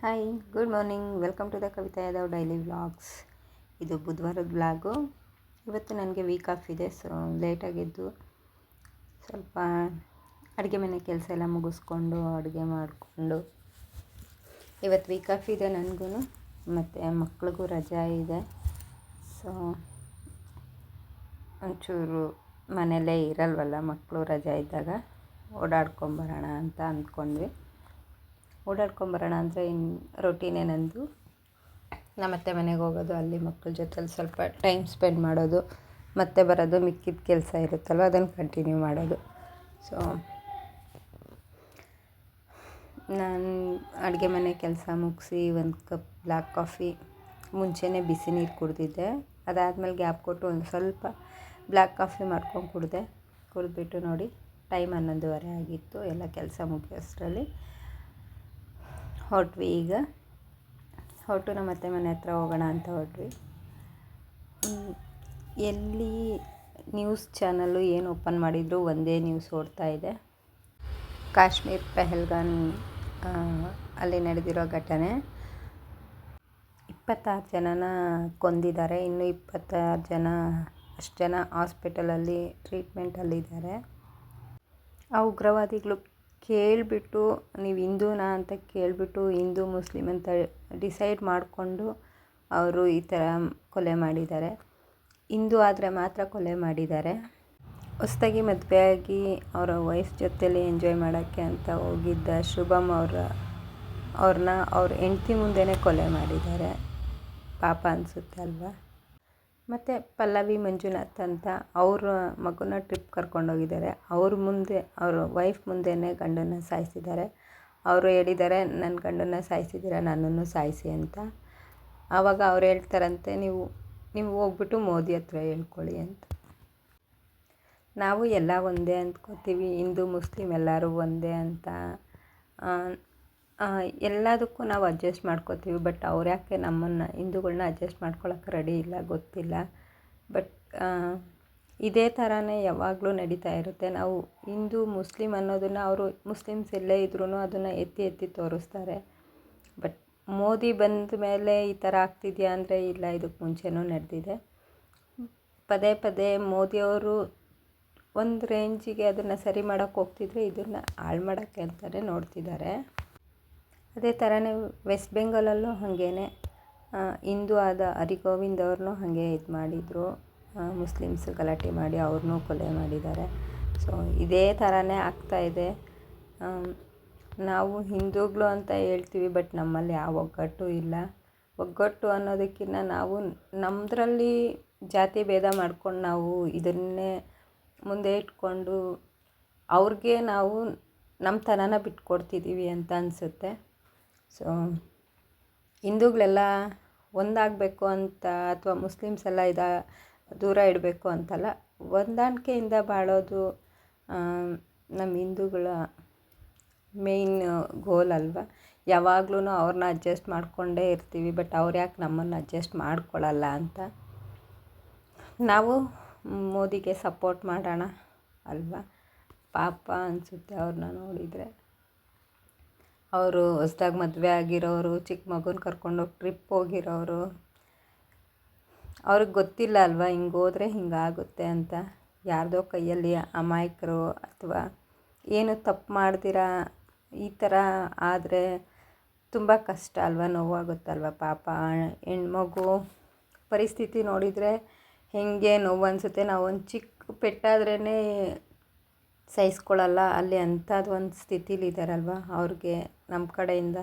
Hi, good morning. Welcome to the Kavita Yadav daily vlogs. ಇದು ಬುಧವಾರದ vlog. ಇವತ್ತು ನನಗೆ ವೀಕ್ ಆಫ್ ಇದೆ, ಸೊ ಲೇಟಾಗಿದ್ದು ಸ್ವಲ್ಪ ಅಡುಗೆ ಮನೆ ಕೆಲಸ ಎಲ್ಲ ಮುಗಿಸ್ಕೊಂಡು ಅಡುಗೆ ಮಾಡಿಕೊಂಡು ಇವತ್ತು ವೀಕ್ ಆಫ್ ಇದೆ ನನಗೂ, ಮತ್ತು ಮಕ್ಳಿಗೂ ರಜಾ ಇದೆ. ಸೊ ಒಂಚೂರು ಮನೆಯಲ್ಲೇ ಇರಲ್ವಲ್ಲ ಮಕ್ಕಳು, ರಜಾ ಇದ್ದಾಗ ಓಡಾಡ್ಕೊಂಬರೋಣ ಅಂತ ಅಂದ್ಕೊಂಡ್ವಿ. ಓಡಾಡ್ಕೊಂಬರೋಣ ಅಂದರೆ ರೊಟೀನೇ ನಂದು. ನಮ್ಮತ್ತೆ ಮನೆಗೆ ಹೋಗೋದು, ಅಲ್ಲಿ ಮಕ್ಕಳ ಜೊತೆಲಿ ಸ್ವಲ್ಪ ಟೈಮ್ ಸ್ಪೆಂಡ್ ಮಾಡೋದು, ಮತ್ತೆ ಬರೋದು, ಮಿಕ್ಕಿದ ಕೆಲಸ ಇರುತ್ತಲ್ವ ಅದನ್ನು ಕಂಟಿನ್ಯೂ ಮಾಡೋದು. ಸೊ ನಾನು ಅಡುಗೆ ಮನೆ ಕೆಲಸ ಮುಗಿಸಿ ಒಂದು ಕಪ್ ಬ್ಲ್ಯಾಕ್ ಕಾಫಿ ಮುಂಚೆನೇ ಬಿಸಿ ನೀರು ಕುಡಿದಿದ್ದೆ. ಅದಾದಮೇಲೆ ಗ್ಯಾಪ್ ಕೊಟ್ಟು ಒಂದು ಸ್ವಲ್ಪ ಬ್ಲ್ಯಾಕ್ ಕಾಫಿ ಮಾಡ್ಕೊಂಡು ಕುಡಿದ್ಬಿಟ್ಟು ನೋಡಿ ಟೈಮ್ 11:30 ಆಗಿತ್ತು. ಎಲ್ಲ ಕೆಲಸ ಮುಗಿಯೋಷ್ಟರಲ್ಲಿ ಈಗ ಹೊರಟು ನಮ್ಮ ಅತ್ತೆ ಮನೆ ಹತ್ರ ಹೋಗೋಣ ಅಂತ ಹೊರಟ್ವಿ. ಎಲ್ಲಿ ನ್ಯೂಸ್ ಚಾನಲ್ಲು ಏನು ಓಪನ್ ಮಾಡಿದರೂ ಒಂದೇ ನ್ಯೂಸ್ ಓಡ್ತಾ ಇದೆ. ಕಾಶ್ಮೀರ್ ಪೆಹಲ್ಗಾಮ್ ಅಲ್ಲಿ ನಡೆದಿರೋ ಘಟನೆ. 26 ಜನನ ಕೊಂದಿದ್ದಾರೆ, ಇನ್ನು 26 ಅಷ್ಟು ಜನ ಹಾಸ್ಪಿಟಲಲ್ಲಿ ಟ್ರೀಟ್ಮೆಂಟಲ್ಲಿದ್ದಾರೆ. ಆ ಉಗ್ರವಾದಿಗಳು ಕೇಳಿಬಿಟ್ಟು ನೀವು ಹಿಂದೂನಾ ಅಂತ ಕೇಳಿಬಿಟ್ಟು ಹಿಂದೂ ಮುಸ್ಲಿಮ್ ಅಂತ ಡಿಸೈಡ್ ಮಾಡಿಕೊಂಡು ಅವರು ಈ ಥರ ಕೊಲೆ ಮಾಡಿದ್ದಾರೆ. ಹಿಂದೂ ಆದರೆ ಮಾತ್ರ ಕೊಲೆ ಮಾಡಿದ್ದಾರೆ. ಹೊಸ್ದಾಗಿ ಮದುವೆಯಾಗಿ ಅವರ ವೈಫ್ ಜೊತೆಲಿ ಎಂಜಾಯ್ ಮಾಡೋಕ್ಕೆ ಅಂತ ಹೋಗಿದ್ದ ಶುಭಮ್ ಅವ್ರನ್ನ ಅವ್ರ ಹೆಂಡತಿ ಮುಂದೆನೇ ಕೊಲೆ ಮಾಡಿದ್ದಾರೆ. ಪಾಪ ಅನಿಸುತ್ತೆ ಅಲ್ವಾ. ಮತ್ತು ಪಲ್ಲವಿ ಮಂಜುನಾಥ್ ಅಂತ ಅವ್ರ ಮಗುನ ಟ್ರಿಪ್ ಕರ್ಕೊಂಡೋಗಿದ್ದಾರೆ. ಅವ್ರ ವೈಫ್ ಮುಂದೆನೇ ಗಂಡನ್ನ ಸಾಯಿಸಿದ್ದಾರೆ. ಅವರು ಹೇಳಿದ್ದಾರೆ, ನನ್ನ ಗಂಡನ್ನ ಸಾಯಿಸಿದ್ದೀರ, ನನ್ನನ್ನು ಸಾಯಿಸಿ ಅಂತ. ಆವಾಗ ಅವ್ರು ಹೇಳ್ತಾರಂತೆ, ನೀವು ಹೋಗ್ಬಿಟ್ಟು ಮೋದಿ ಹತ್ರ ಹೇಳ್ಕೊಳ್ಳಿ ಅಂತ. ನಾವು ಎಲ್ಲ ಒಂದೇ ಅಂದ್ಕೋತೀವಿ, ಹಿಂದೂ ಮುಸ್ಲಿಮ್ ಎಲ್ಲರೂ ಒಂದೇ ಅಂತ. ಎಲ್ಲದಕ್ಕೂ ನಾವು ಅಡ್ಜಸ್ಟ್ ಮಾಡ್ಕೋತೀವಿ. ಬಟ್ ಅವ್ರು ಯಾಕೆ ನಮ್ಮನ್ನು ಹಿಂದೂಗಳ್ನ ಅಡ್ಜಸ್ಟ್ ಮಾಡ್ಕೊಳಕ್ಕೆ ರೆಡಿ ಇಲ್ಲ ಗೊತ್ತಿಲ್ಲ. ಬಟ್ ಇದೇ ಥರನೇ ಯಾವಾಗಲೂ ನಡೀತಾ ಇರುತ್ತೆ. ನಾವು ಹಿಂದೂ ಮುಸ್ಲಿಮ್ ಅನ್ನೋದನ್ನು ಅವರು ಮುಸ್ಲಿಮ್ಸ್ ಎಲ್ಲೇ ಇದ್ರೂ ಅದನ್ನು ಎತ್ತಿ ತೋರಿಸ್ತಾರೆ. ಬಟ್ ಮೋದಿ ಬಂದ ಮೇಲೆ ಈ ಥರ ಆಗ್ತಿದೆಯಾ ಅಂದರೆ ಇಲ್ಲ, ಇದಕ್ಕೆ ಮುಂಚೆನೂ ನಡೆದಿದೆ. ಪದೇ ಪದೇ ಮೋದಿಯವರು ಒಂದು ರೇಂಜಿಗೆ ಅದನ್ನು ಸರಿ ಮಾಡೋಕ್ಕೆ ಹೋಗ್ತಿದ್ರೆ ಇದನ್ನು ಹಾಳು ಮಾಡೋಕ್ಕೆ ಅಂತಲೇ ನೋಡ್ತಿದ್ದಾರೆ. ಅದೇ ಥರನೇ ವೆಸ್ಟ್ ಬೆಂಗಾಲಲ್ಲೂ ಹಾಗೇ ಹಿಂದೂ ಆದ ಹರಿಗೋವಿಂದ್ ಅವ್ರನ್ನೂ ಹಾಗೆ ಇದು ಮಾಡಿದರು. ಮುಸ್ಲಿಮ್ಸ್ ಗಲಾಟೆ ಮಾಡಿ ಅವ್ರನ್ನೂ ಕೊಲೆ ಮಾಡಿದ್ದಾರೆ. ಸೊ ಇದೇ ಥರನೇ ಆಗ್ತಾಯಿದೆ. ನಾವು ಹಿಂದೂಗಳು ಅಂತ ಹೇಳ್ತೀವಿ, ಬಟ್ ನಮ್ಮಲ್ಲಿ ಯಾವ ಒಗ್ಗಟ್ಟು ಇಲ್ಲ. ಒಗ್ಗಟ್ಟು ಅನ್ನೋದಕ್ಕಿಂತ ನಾವು ನಮ್ಮದ್ರಲ್ಲಿ ಜಾತಿ ಭೇದ ಮಾಡ್ಕೊಂಡು ನಾವು ಇದನ್ನೇ ಮುಂದೆ ಇಟ್ಕೊಂಡು ಅವ್ರಿಗೆ ನಾವು ನಮ್ಮ ತನನ ಬಿಟ್ಕೊಡ್ತಿದ್ದೀವಿ ಅಂತ ಅನಿಸುತ್ತೆ. ಸೊ ಹಿಂದೂಗಳೆಲ್ಲ ಒಂದಾಗಬೇಕು ಅಂತ ಅಥವಾ ಮುಸ್ಲಿಮ್ಸ್ ಎಲ್ಲ ದೂರ ಇಡಬೇಕು ಅಂತಲ್ಲ, ಹೊಂದಾಣಿಕೆಯಿಂದ ಬಾಳೋದು ನಮ್ಮ ಹಿಂದೂಗಳ ಮೇಯ್ನ್ ಗೋಲ್ ಅಲ್ವಾ. ಯಾವಾಗ್ಲೂ ಅವ್ರನ್ನ ಅಡ್ಜಸ್ಟ್ ಮಾಡಿಕೊಂಡೇ ಇರ್ತೀವಿ, ಬಟ್ ಅವ್ರು ಯಾಕೆ ನಮ್ಮನ್ನು ಅಡ್ಜಸ್ಟ್ ಮಾಡ್ಕೊಳ್ಳಲ್ಲ ಅಂತ. ನಾವು ಮೋದಿಗೆ ಸಪೋರ್ಟ್ ಮಾಡೋಣ ಅಲ್ವಾ. ಪಾಪ ಅನಿಸುತ್ತೆ ಅವ್ರನ್ನ ನೋಡಿದರೆ. ಅವರು ಹೊಸ್ದಾಗಿ ಮದುವೆ ಆಗಿರೋರು, ಚಿಕ್ಕ ಮಗುನ ಕರ್ಕೊಂಡೋಗಿ ಟ್ರಿಪ್ ಹೋಗಿರೋರು, ಅವ್ರಿಗೆ ಗೊತ್ತಿಲ್ಲ ಅಲ್ವಾ ಹಿಂಗೆ ಹೋದರೆ ಹಿಂಗಾಗುತ್ತೆ ಅಂತ. ಯಾರ್ದೋ ಕೈಯಲ್ಲಿ ಅಮಾಯಕರು ಅಥವಾ ಏನು ತಪ್ಪು ಮಾಡ್ದಿರ ಈ ಥರ ಆದರೆ ತುಂಬ ಕಷ್ಟ ಅಲ್ವಾ, ನೋವಾಗುತ್ತಲ್ವ. ಪಾಪ ಹೆಣ್ಮಗು ಪರಿಸ್ಥಿತಿ ನೋಡಿದರೆ ಹೇಗೆ ನೋವು ಅನಿಸುತ್ತೆ. ನಾವು ಒಂದು ಚಿಕ್ಕ ಪೆಟ್ಟಾದ್ರೇ ಸಹಿಸ್ಕೊಳ್ಳಲ್ಲ, ಅಲ್ಲಿ ಅಂಥದ್ದು ಒಂದು ಸ್ಥಿತಿಲಿದ್ದಾರಲ್ವ. ಅವ್ರಿಗೆ ನಮ್ಮ ಕಡೆಯಿಂದ